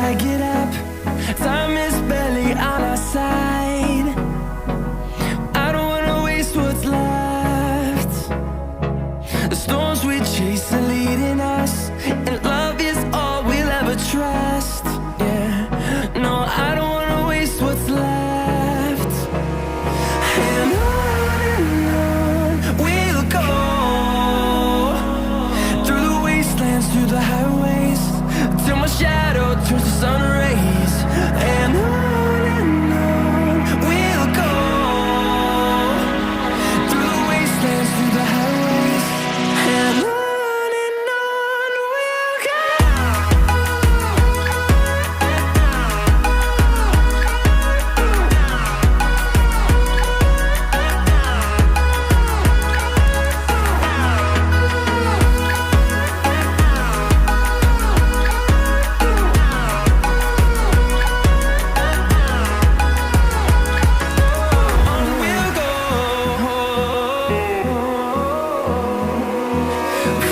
I get up. Time is barely on our side. I don't wanna waste what's left. The storms we chase are leading us, and love is all we'll ever trust. Yeah, no, I don't wanna waste what's left. And on we'll go, through the wastelands, through the highways, till my shadow turns to sun rays. And on we'll go, through the wastelands, through the highways, and on we'll go.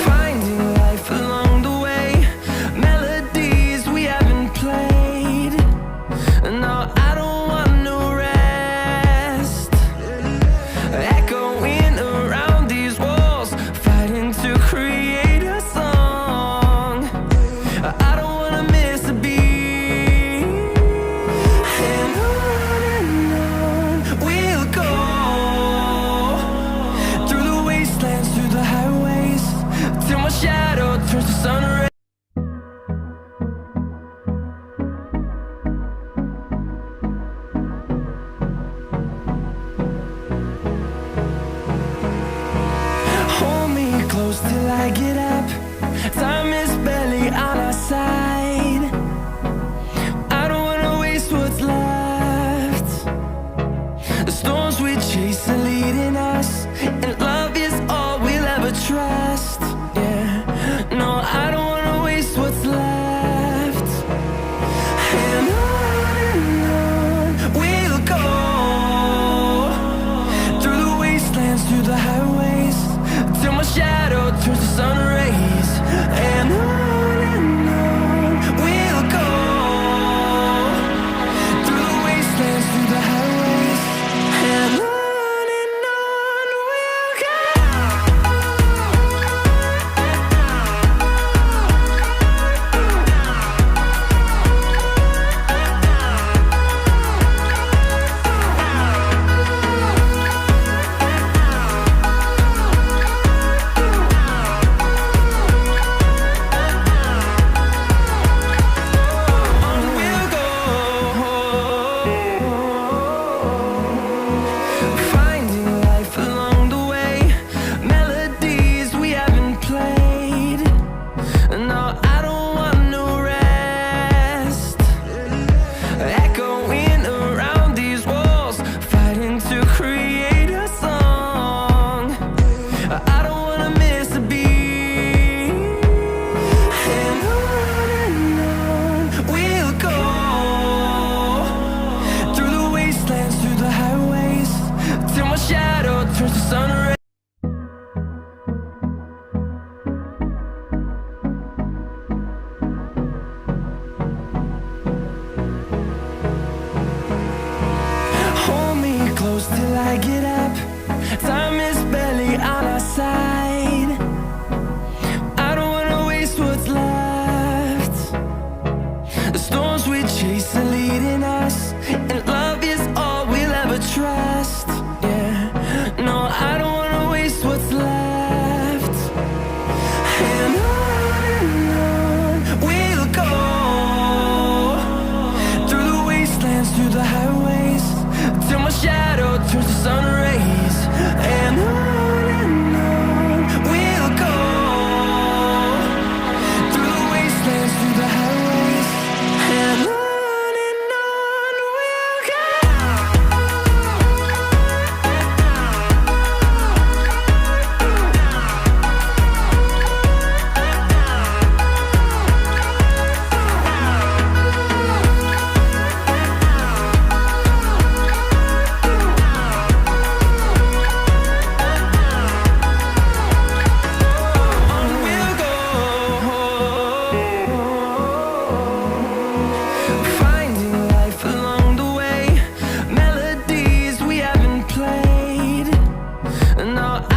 Finding life along the way, melodies we haven't played. No, I don't want no rest. Echoing around these walls, fighting to create a song. I don't wanna miss a beat. And on we'll go, through the wastelands, through the highways, till my shadow turns to sun rays. Hold me close till I get up. Time is barely on our side. I don't wanna waste what's left. The storms we chase are leading us, and love is all we'll ever trust. Yeah, no, I don't wanna waste what's left. And on we'll go, through the wastelands, through the highways, till my shadow turns to sun rays. And on we'll go, through the wastelands, through the highways, and on we'll go. Finding life along the way, melodies we haven't played. No, I don't want no rest. Echoing around these walls, fighting to create a song. I don't wanna miss a beat. And on we'll go, through the wastelands, through the highways, till my shadow turns to sun rays. Hold me close till I get up. Time is barely on our side. I don't wanna waste what's left. The storms we chase are leading us, and love is all we'll ever trust. Yeah, no, I don't wanna waste what's left. And on we'll go, through the wastelands, through the highways, till my shadow turns to sun rays. No,